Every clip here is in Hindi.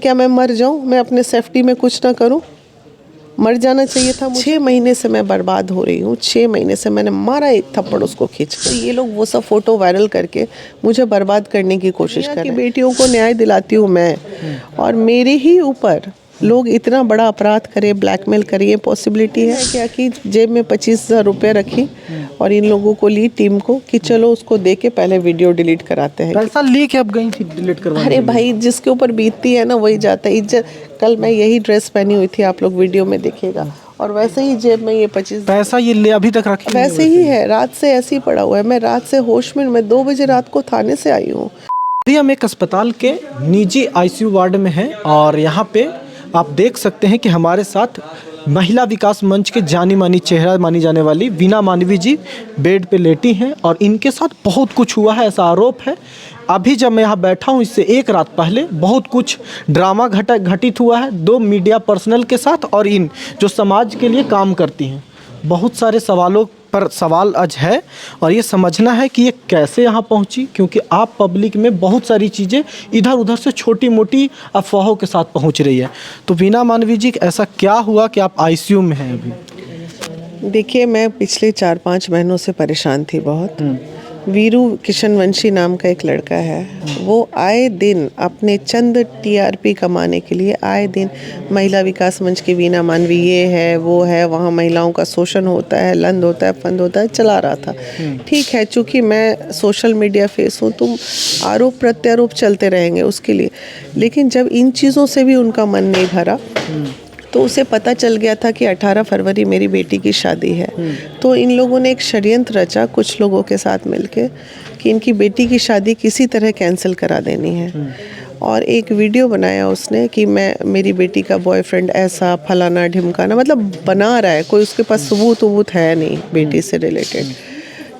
क्या मैं मर जाऊं? मैं अपने सेफ्टी में कुछ ना करूं? मर जाना चाहिए था मुझे। 6 महीने से मैं बर्बाद हो रही हूँ। 6 महीने से मैंने मारा एक थप्पड़ उसको खींच कर। ये लोग वो सब फोटो वायरल करके मुझे बर्बाद करने की कोशिश कर रहे हैं। बेटियों को न्याय दिलाती हूँ मैं, और मेरे ही ऊपर लोग इतना बड़ा अपराध करें, ब्लैकमेल करें। ये पॉसिबिलिटी है क्या कि जेब में 25,000 रुपये रखी और इन लोगों को ली, टीम को, कि चलो उसको दे के पहले वीडियो डिलीट कराते हैं। पैसा लेके अब गई थी डिलीट करवाने? अरे भाई, जिसके ऊपर बीतती है ना वही जाता है। इज्जत, कल मैं यही ड्रेस पहनी हुई थी, आप लोग वीडियो में देखिएगा, और वैसे ही जेब में ये 25 पैसा ये ले अभी तक रखी वैसे ही है। रात से ऐसे ही पड़ा हुआ है। मैं रात से होश में, मैं 2 बजे रात को थाने से आई हूँ। अभी हम एक अस्पताल के निजी आईसीयू वार्ड में हैं और यहाँ पे आप देख सकते हैं कि हमारे साथ महिला विकास मंच के जानी मानी चेहरा मानी जाने वाली वीना मानवी जी बेड पे लेटी हैं और इनके साथ बहुत कुछ हुआ है, ऐसा आरोप है। अभी जब मैं यहाँ बैठा हूँ इससे एक रात पहले बहुत कुछ ड्रामा घटित हुआ है 2 मीडिया पर्सनल के साथ और इन जो समाज के लिए काम करती हैं। बहुत सारे सवालों पर सवाल आज है और ये समझना है कि ये कैसे यहाँ पहुँची, क्योंकि आप पब्लिक में बहुत सारी चीज़ें इधर उधर से छोटी मोटी अफवाहों के साथ पहुँच रही है। तो वीना मानवी जी, ऐसा क्या हुआ कि आप आईसीयू में हैं अभी? देखिए, मैं पिछले 4-5 महीनों से परेशान थी बहुत। वीरू किशनवंशी नाम का एक लड़का है, वो आए दिन अपने चंद टीआरपी कमाने के लिए आए दिन महिला विकास मंच की वीना मानवी ये है वो है, वहाँ महिलाओं का शोषण होता है, लंद होता है, फंद होता है, चला रहा था। ठीक है, चूँकि मैं सोशल मीडिया फेस हूँ, तुम आरोप प्रत्यारोप चलते रहेंगे उसके लिए, लेकिन जब इन चीज़ों से भी उनका मन नहीं भरा तो उसे पता चल गया था कि 18 फरवरी मेरी बेटी की शादी है। तो इन लोगों ने एक षड्यंत्र रचा कुछ लोगों के साथ मिलके कि इनकी बेटी की शादी किसी तरह कैंसिल करा देनी है। और एक वीडियो बनाया उसने कि मेरी बेटी का बॉयफ्रेंड ऐसा फलाना ढिमकाना, मतलब बना रहा है, कोई उसके पास सबूत है नहीं बेटी से रिलेटेड।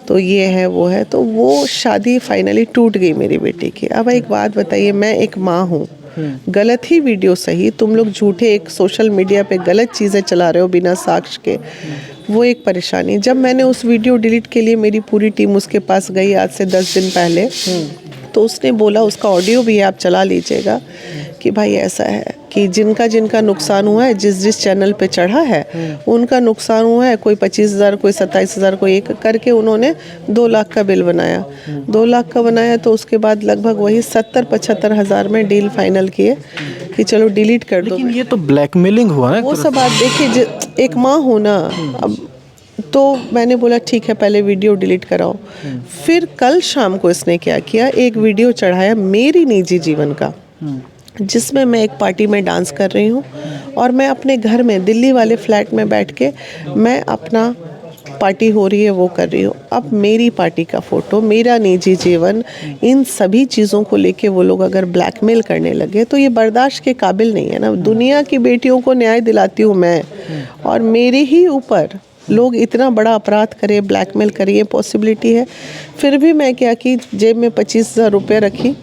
तो ये है वो है, तो वो शादी फाइनली टूट गई मेरी बेटी की। अब एक बात बताइए, मैं एक माँ हूँ, गलत ही वीडियो सही, तुम लोग झूठे एक सोशल मीडिया पे गलत चीज़ें चला रहे हो बिना साक्ष्य के, वो एक परेशानी। जब मैंने उस वीडियो डिलीट के लिए मेरी पूरी टीम उसके पास गई आज से 10 दिन पहले, तो उसने बोला, उसका ऑडियो भी आप चला लीजिएगा, कि भाई ऐसा है कि जिनका जिनका नुकसान हुआ है, जिस चैनल पे चढ़ा है उनका नुकसान हुआ है, कोई 25,000, कोई 27,000, कोई एक करके उन्होंने 2 लाख का बिल बनाया। 2 लाख का बनाया तो उसके बाद लगभग वही 70-75 हज़ार में डील फाइनल किए कि चलो डिलीट कर दो। लेकिन ये तो ब्लैकमेलिंग हुआ ना। वो सब बात देखिए, एक माँ हो ना, अब तो मैंने बोला ठीक है पहले वीडियो डिलीट कराओ। फिर कल शाम को इसने क्या किया, एक वीडियो चढ़ाया मेरी निजी जीवन का, जिसमें मैं एक पार्टी में डांस कर रही हूँ और मैं अपने घर में दिल्ली वाले फ्लैट में बैठ के मैं अपना पार्टी हो रही है वो कर रही हूँ। अब मेरी पार्टी का फ़ोटो, मेरा निजी जीवन, इन सभी चीज़ों को लेके वो लोग अगर ब्लैकमेल करने लगे तो ये बर्दाश्त के काबिल नहीं है ना। दुनिया की बेटियों को न्याय दिलाती हूँ मैं, और मेरे ही ऊपर लोग इतना बड़ा अपराध करें, ब्लैकमेल करें, ये पॉसिबिलिटी है। फिर भी मैं क्या कि जेब में 25,000 रुपये रखी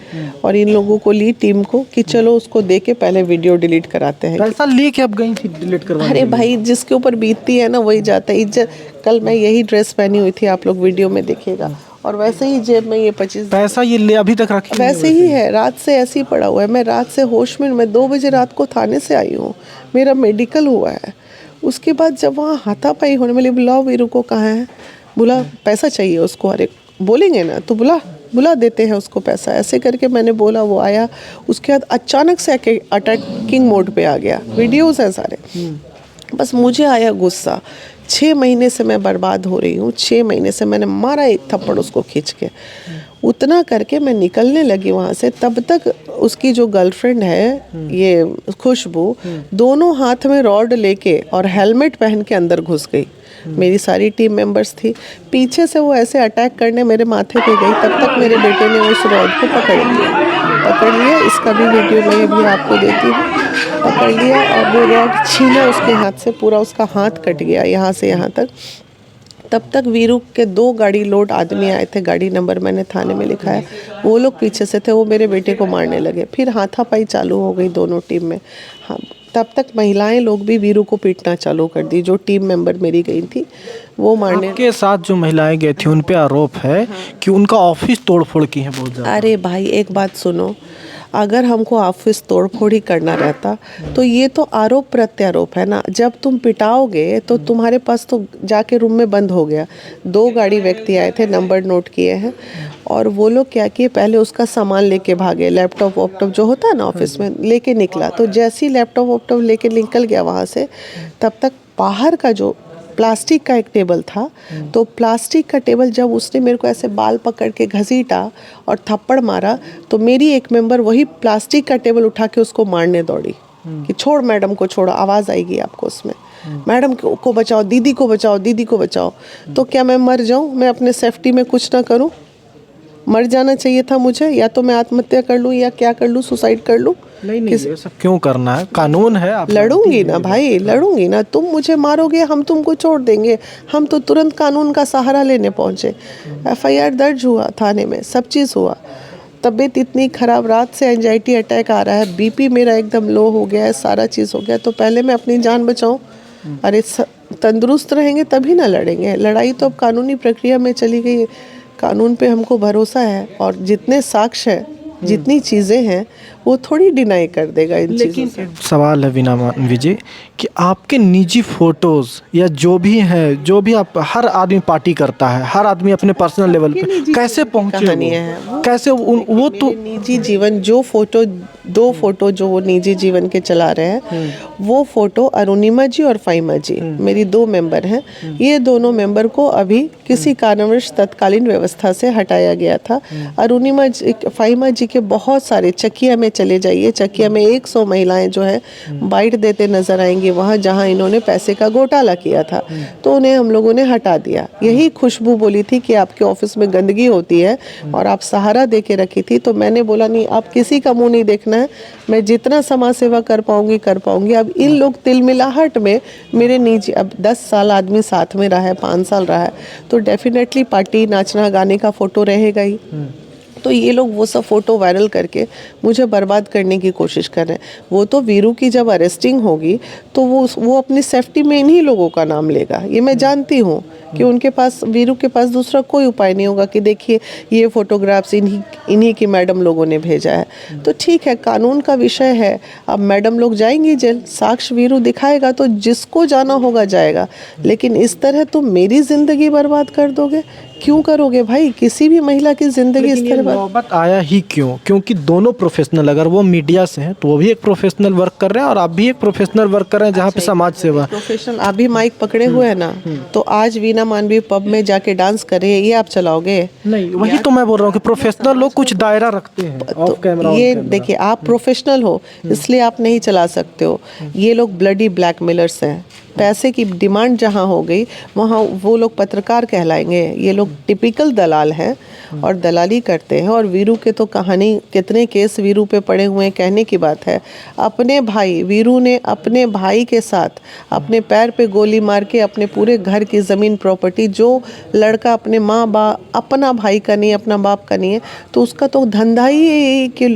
और इन लोगों को ली, टीम को, कि चलो उसको दे के पहले वीडियो डिलीट कराते हैं। पैसा लेके अब गई थी डिलीट करवाने? अरे भाई, जिसके ऊपर बीतती है ना वही जाता है। इज्जत, कल मैं यही ड्रेस पहनी हुई थी, आप लोग वीडियो में देखिएगा, और वैसे ही जेब में ये 25 पैसा ये ले अभी तक रखी वैसे ही है। रात से ऐसे ही पड़ा हुआ है। मैं रात से होश में, मैं 2 बजे रात को थाने से आई हूँ, मेरा मेडिकल हुआ है। उसके बाद जब वहाँ हाथापाई होने वाली, बुलाओ वीरू को, कहाँ है, बुला, पैसा चाहिए उसको। अरे बोलेंगे ना तो बुला देते हैं उसको पैसा, ऐसे करके मैंने बोला, वो आया। उसके बाद अचानक से अटैकिंग मोड पे आ गया, वीडियोस हैं सारे। बस मुझे आया गुस्सा। 6 महीने से मैं बर्बाद हो रही हूँ, 6 महीने से मैंने मारा एक थप्पड़ उसको खींच के। उतना करके मैं निकलने लगी वहाँ से, तब तक उसकी जो गर्लफ्रेंड है ये खुशबू, दोनों हाथ में रॉड लेके और हेलमेट पहन के अंदर घुस गई। मेरी सारी टीम मेंबर्स थी, पीछे से वो ऐसे अटैक करने मेरे माथे पे गई, तब तक मेरे बेटे ने उस रॉड को पकड़ लिया। इसका भी वीडियो मैं भी आपको देती हूँ। पकड़ लिया और वो रॉड छीना उसके हाथ से, पूरा उसका हाथ कट गया यहाँ से यहाँ तक। तब तक वीरू के 2 गाड़ी लोड आदमी आए थे, गाड़ी नंबर मैंने थाने में लिखा है, वो लोग पीछे से थे, वो मेरे बेटे को मारने लगे। फिर हाथापाई चालू हो गई दोनों टीम में। हाँ, तब तक महिलाएं लोग भी वीरू को पीटना चालू कर दी। जो टीम मेंबर मेरी गई थी वो मारने। आपके साथ जो महिलाएं गई थी उन पे आरोप है कि उनका ऑफिस तोड़फोड़ की है बहुत ज़्यादा। अरे भाई, एक बात सुनो, अगर हमको ऑफिस तोड़फोड़ ही करना रहता तो ये तो आरोप प्रत्यारोप है ना। जब तुम पिटाओगे तो तुम्हारे पास तो जाके रूम में बंद हो गया। 2 गाड़ी व्यक्ति आए थे, नंबर नोट किए हैं, और वो लोग क्या किए, पहले उसका सामान लेके भागे, लैपटॉप वॉपटॉप जो होता है ना ऑफिस में लेके निकला। तो जैसे ही लैपटॉप वॉपटॉप लेके निकल गया वहाँ से, तब तक बाहर का जो प्लास्टिक का एक टेबल था, तो प्लास्टिक का टेबल जब उसने मेरे को ऐसे बाल पकड़ के घसीटा और थप्पड़ मारा, तो मेरी एक मेंबर वही प्लास्टिक का टेबल उठा के उसको मारने दौड़ी कि छोड़ मैडम को, छोड़ो, आवाज़ आएगी आपको उसमें, मैडम को बचाओ, दीदी को बचाओ, दीदी को बचाओ। तो क्या मैं मर जाऊँ? मैं अपने सेफ्टी में कुछ ना करूँ? मर जाना चाहिए था मुझे, या तो मैं आत्महत्या कर लूँ या क्या कर लूँ, सुसाइड कर लूँ। नहीं ये सब क्यों करना है, कानून है। आप लड़ूंगी ना भाई, लड़ूंगी ना। तुम मुझे मारोगे, हम तुमको छोड़ देंगे। हम तो तुरंत कानून का सहारा लेने पहुंचे। FIR दर्ज हुआ थाने में, सब चीज़ हुआ। तबीयत इतनी ख़राब, रात से एंजाइटी अटैक आ रहा है, BP मेरा एकदम लो हो गया है, सारा चीज़ हो गया। तो पहले मैं अपनी जान बचाऊं। अरे तंदुरुस्त रहेंगे तभी ना लड़ेंगे। लड़ाई तो अब कानूनी प्रक्रिया में चली गई है। कानून पे हमको भरोसा है, और जितने साक्ष्य हैं, जितनी चीज़ें हैं, वो थोड़ी डिनाई कर देगा इन चीज़ों से। सवाल है वीना मानवी जी कि आपके निजी फोटोज़ या जो भी है, जो भी आप, हर आदमी पार्टी करता है, हर आदमी अपने पर्सनल लेवल पे कैसे पहुंचे, कहानियाँ हैं कैसे वो तो निजी जीवन, जो फोटो, 2 फोटो जो वो निजी जीवन के चला रहे हैं, वो फोटो अरुणिमा जी और फाइमा जी, मेरी 2 मेंबर हैं। ये दोनों मेंबर को अभी किसी कारणवश तत्कालीन व्यवस्था से हटाया गया था। अरुणिमा जी, फाइमा जी के बहुत सारे, चकिया में चले जाइए, चकिया में 100 महिलाएं जो है बाइट देते नजर आएंगी, वहाँ जहाँ इन्होंने पैसे का घोटाला किया था, तो उन्हें हम लोगों ने हटा दिया। यही खुशबू बोली थी कि आपके ऑफिस में गंदगी होती है और आप सहारा दे के रखी थी। तो मैंने बोला नहीं, आप किसी का मुंह नहीं देखना है, मैं जितना समाज सेवा कर पाऊंगी कर पाऊंगी। अब इन लोग तिलमिलाहट में मेरे निजी, अब 10 साल आदमी साथ में रहा है, 5 साल रहा है, तो डेफिनेटली पार्टी, नाचना गाने का फोटो रहेगा ही। तो ये लोग वो सब फ़ोटो वायरल करके मुझे बर्बाद करने की कोशिश कर रहे हैं। वो तो वीरू की जब अरेस्टिंग होगी तो वो अपनी सेफ्टी में इन्हीं लोगों का नाम लेगा। ये मैं जानती हूँ कि उनके पास, वीरू के पास दूसरा कोई उपाय नहीं होगा कि देखिए ये फ़ोटोग्राफ्स इन्हीं की मैडम लोगों ने भेजा है। तो ठीक है, कानून का विषय है। अब मैडम लोग जाएंगी जेल, साक्ष्य वीरू दिखाएगा तो जिसको जाना होगा जाएगा। लेकिन इस तरह तुम मेरी ज़िंदगी बर्बाद कर दोगे, क्यों करोगे भाई? किसी भी महिला की ज़िंदगी इस तरह नौबत आया ही क्यों? क्योंकि दोनों प्रोफेशनल, अगर वो मीडिया से हैं तो वो भी एक प्रोफेशनल वर्क कर रहे हैं और आप भी एक प्रोफेशनल वर्क कर रहे हैं जहाँ पे समाज सेवा। प्रोफेशनल अभी माइक पकड़े हुए है ना, तो आज वीना मानवी पब में जाके डांस कर रही है, ये आप चलाओगे? नहीं, वही तो मैं बोल रहा हूँ कि प्रोफेशनल लोग कुछ दायरा रखते हैं ऑफ कैमरा। ये देखिए, आप प्रोफेशनल हो इसलिए आप नहीं चला सकते हो। ये लोग ब्लडी ब्लैकमेलर्स हैं। पैसे की डिमांड जहाँ हो गई वहाँ वो लोग पत्रकार कहलाएंगे। ये लोग टिपिकल दलाल हैं और दलाली करते हैं। और वीरू के तो कहानी, कितने केस वीरू पे पड़े हुए हैं, कहने की बात है। अपने भाई, वीरू ने अपने भाई के साथ अपने पैर पे गोली मार के अपने पूरे घर की ज़मीन प्रॉपर्टी, जो लड़का अपने माँ बाप, अपना भाई का नहीं, अपना बाप का नहीं है, तो उसका तो धंधा ही है कि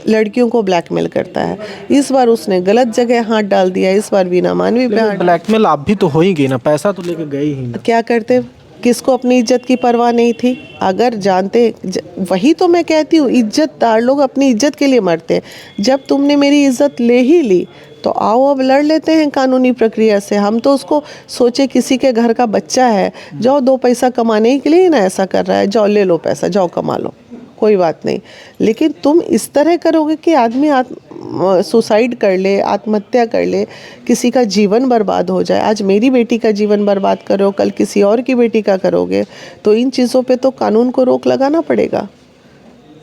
लड़कियों को ब्लैकमेल करता है। इस बार उसने गलत जगह हाथ डाल दिया, इस बार वीना मानवी पे ब्लैकमेल आप भी तो हो ही गई ना, पैसा तो लेके गई ही ना। क्या करते? किसको अपनी इज्जत की परवाह नहीं थी? अगर जानते, वही तो मैं कहती हूँ, इज्जतदार लोग अपनी इज्जत के लिए मरते हैं। जब तुमने मेरी इज्जत ले ही ली तो आओ अब लड़ लेते हैं कानूनी प्रक्रिया से। हम तो उसको सोचे किसी के घर का बच्चा है, जाओ 2 पैसा कमाने के लिए ना ऐसा कर रहा है, जाओ ले लो पैसा, जाओ कमा लो, कोई बात नहीं। लेकिन तुम इस तरह करोगे कि आदमी सुसाइड कर ले, आत्महत्या कर ले, किसी का जीवन बर्बाद हो जाए। आज मेरी बेटी का जीवन बर्बाद करो, कल किसी और की बेटी का करोगे, तो इन चीज़ों पे तो कानून को रोक लगाना पड़ेगा।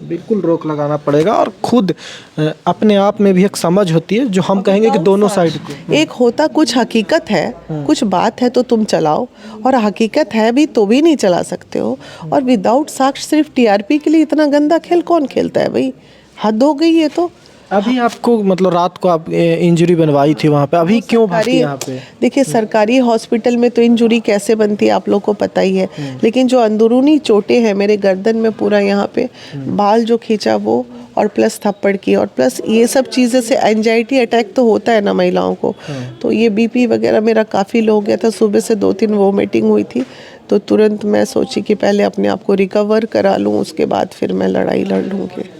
बिल्कुल रोक लगाना पड़ेगा। और खुद अपने आप में भी एक समझ होती है, जो हम कहेंगे कि दोनों साइड को एक होता, कुछ हकीकत है, कुछ बात है तो तुम चलाओ, और हकीकत है भी तो भी नहीं चला सकते हो। और विदाउट साक्ष्य सिर्फ TRP के लिए इतना गंदा खेल कौन खेलता है भाई? हद हो गई है। तो अभी आपको, मतलब रात को आप इंजरी बनवाई थी वहाँ पे, अभी क्यों भागी यहाँ पे? देखिए, सरकारी हॉस्पिटल में तो इंजरी कैसे बनती है आप लोग को पता ही है। लेकिन जो अंदरूनी चोटें हैं मेरे गर्दन में, पूरा यहाँ पे बाल जो खींचा वो, और प्लस थप्पड़ की, और प्लस ये सब चीज़ें से एंजाइटी अटैक तो होता है ना महिलाओं को, तो ये BP वगैरह मेरा काफ़ी लो हो गया था। सुबह से 2-3 वोमिटिंग हुई थी, तो तुरंत मैं सोची कि पहले अपने आप को रिकवर करा लूँ, उसके बाद फिर मैं लड़ाई लड़ लूँगी।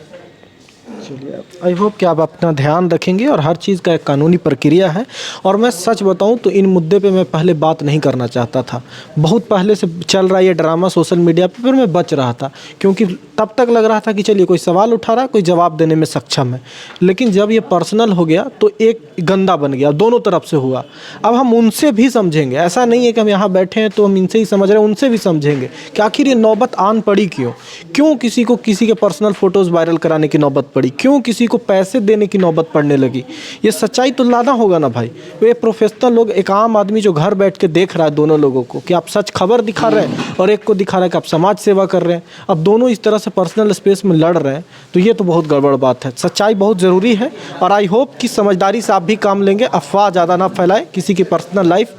चलिए, आई होप कि आप अपना ध्यान रखेंगे और हर चीज़ का एक कानूनी प्रक्रिया है। और मैं सच बताऊं तो इन मुद्दे पे मैं पहले बात नहीं करना चाहता था, बहुत पहले से चल रहा है ये ड्रामा सोशल मीडिया पे, फिर मैं बच रहा था क्योंकि तब तक लग रहा था कि चलिए कोई सवाल उठा रहा है, कोई जवाब देने में सक्षम है। लेकिन जब ये पर्सनल हो गया तो एक गंदा बन गया, दोनों तरफ से हुआ। अब हम उनसे भी समझेंगे, ऐसा नहीं है कि हम यहाँ बैठे हैं तो हम इनसे ही समझ रहे हैं, उनसे भी समझेंगे कि आखिर ये नौबत आन पड़ी क्यों किसी को किसी के पर्सनल फोटोज़ वायरल कराने की नौबत पड़ी, क्यों किसी को पैसे देने की नौबत पड़ने लगी। ये सच्चाई तो लाना होगा ना भाई। वे प्रोफेशनल लोग, एक आम आदमी जो घर बैठ के देख रहा है दोनों लोगों को कि आप सच खबर दिखा रहे हैं और एक को दिखा रहा है कि आप समाज सेवा कर रहे हैं, अब दोनों इस तरह से पर्सनल स्पेस में लड़ रहे हैं, तो ये तो बहुत गड़बड़ बात है। सच्चाई बहुत ज़रूरी है और आई होप कि समझदारी से आप भी काम लेंगे, अफवाह ज़्यादा ना फैलाए, किसी की पर्सनल लाइफ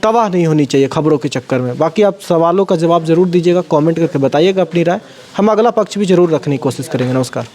तबाह नहीं होनी चाहिए खबरों के चक्कर में। बाकी आप सवालों का जवाब ज़रूर दीजिएगा, कमेंट करके बताइएगा अपनी राय, हम अगला पक्ष भी ज़रूर रखने की कोशिश करेंगे। नमस्कार।